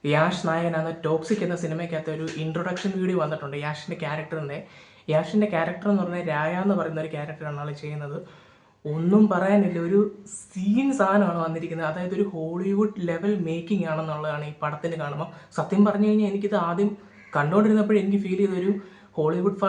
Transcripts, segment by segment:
യാഷ് നായകനാണ് ടോക്സിക് എന്ന സിനിമയ്ക്കകത്ത് ഒരു ഇൻട്രൊഡക്ഷൻ വീഡിയോ വന്നിട്ടുണ്ട് യാഷിൻ്റെ ക്യാരക്ടർ എന്ന് പറഞ്ഞാൽ രായ എന്ന് പറയുന്ന ഒരു ക്യാരക്ടറാണ് ആൾ ചെയ്യുന്നത്. ഒന്നും പറയാനില്ല, ഒരു സീൻ സാധനമാണ് വന്നിരിക്കുന്നത്. അതായത് ഒരു ഹോളിവുഡ് ലെവൽ മേക്കിംഗ് ആണെന്നുള്ളതാണ് ഈ പടത്തിന് കാണുമ്പോൾ. സത്യം പറഞ്ഞു കഴിഞ്ഞാൽ എനിക്കിത് ആദ്യം കണ്ടുകൊണ്ടിരുന്നപ്പോഴും എനിക്ക് ഫീൽ ചെയ്തൊരു ഹോളിവുഡ്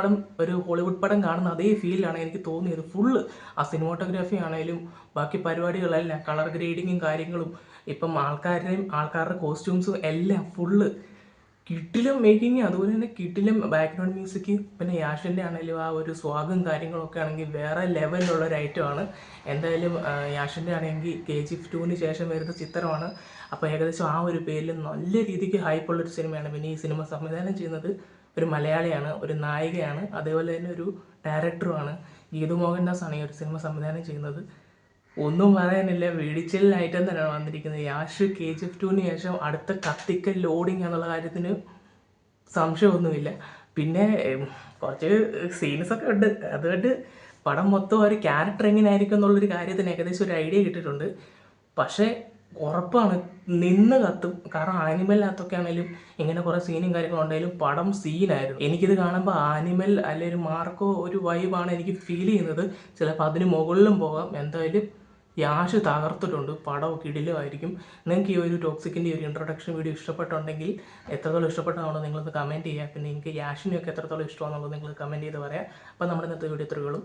പടം കാണുന്ന അതേ ഫീലിലാണ് എനിക്ക് തോന്നിയത്. ഫുള്ള് ആ സിനിമാറ്റോഗ്രാഫി ആണെങ്കിലും ബാക്കി പരിപാടികളെല്ലാം കളർ ഗ്രേഡിങ്ങും കാര്യങ്ങളും ഇപ്പം ആൾക്കാരുടെ കോസ്റ്റ്യൂംസും എല്ലാം ഫുള്ള് കിട്ടിലും മേക്കിങ്, അതുപോലെ തന്നെ കിട്ടിലും ബാക്ക്ഗ്രൗണ്ട് മ്യൂസിക്. പിന്നെ യാഷിൻ്റെ ആണെങ്കിലും ആ ഒരു സ്വാഗും കാര്യങ്ങളൊക്കെ ആണെങ്കിൽ വേറെ ലെവലിലുള്ള ഒരു ഐറ്റമാണ്. എന്തായാലും യാഷിൻ്റെ ആണെങ്കിൽ KGF 2-ന് ശേഷം വരുന്ന ചിത്രമാണ്. അപ്പോൾ ഏകദേശം ആ ഒരു പേരിൽ നല്ല രീതിക്ക് ഹൈപ്പുള്ളൊരു സിനിമയാണ്. പിന്നെ ഈ സിനിമ സംവിധാനം ചെയ്യുന്നത് ഒരു മലയാളിയാണ്, ഒരു നായികയാണ്, അതേപോലെ തന്നെ ഒരു ഡയറക്ടറുമാണ്. ഗീതു മോഹൻദാസ് ആണ് ഈ ഒരു സിനിമ സംവിധാനം ചെയ്യുന്നത്. ഒന്നും പറയാനില്ല, വെടിച്ചിലായിട്ട് തന്നെയാണ് വന്നിരിക്കുന്നത്. യാഷ് KGF 2-ന് ശേഷം അടുത്ത കത്തിക്കൽ ലോഡിങ് എന്നുള്ള കാര്യത്തിന് സംശയമൊന്നുമില്ല. പിന്നെ കുറച്ച് സീൻസൊക്കെ ഉണ്ട്, അതുകൊണ്ട് പടം മൊത്തം ഒരു ക്യാരക്ടർ എങ്ങനെയായിരിക്കും എന്നുള്ളൊരു കാര്യത്തിന് ഏകദേശം ഒരു ഐഡിയ കിട്ടിയിട്ടുണ്ട്. പക്ഷേ ഉറപ്പാണ് നിന്ന് കത്തും. കാരണം ആനിമലിനകത്തൊക്കെ ആണെങ്കിലും ഇങ്ങനെ കുറേ സീനും കാര്യങ്ങളും ഉണ്ടെങ്കിലും പടം സീനായിരുന്നു. എനിക്കിത് കാണുമ്പോൾ ആനിമൽ അല്ലെങ്കിൽ ഒരു മാർക്കോ ഒരു വൈബാണ് എനിക്ക് ഫീൽ ചെയ്യുന്നത്. ചിലപ്പോൾ അതിന് മുകളിലും പോകാം. എന്തായാലും യാഷ് തകർത്തിട്ടുണ്ട്, പടം കിടിലമായിരിക്കും. നിങ്ങൾക്ക് ഈ ഒരു ടോക്സിക്കിൻ്റെ ഒരു ഇൻട്രൊഡക്ഷൻ വീഡിയോ ഇഷ്ടപ്പെട്ടുണ്ടെങ്കിൽ എത്രത്തോളം ഇഷ്ടപ്പെട്ടാണോ നിങ്ങളൊന്ന് കമൻറ്റ് ചെയ്യുക. പിന്നെ നിങ്ങൾക്ക് യാഷിനെയൊക്കെ എത്രത്തോളം ഇഷ്ടമാണെന്നുള്ളത് നിങ്ങൾ കമൻറ്റ് ചെയ്ത് പറയാം. അപ്പോൾ നമ്മുടെ ഇന്നത്തെ വീഡിയോ ഇത്രയുള്ളൂ.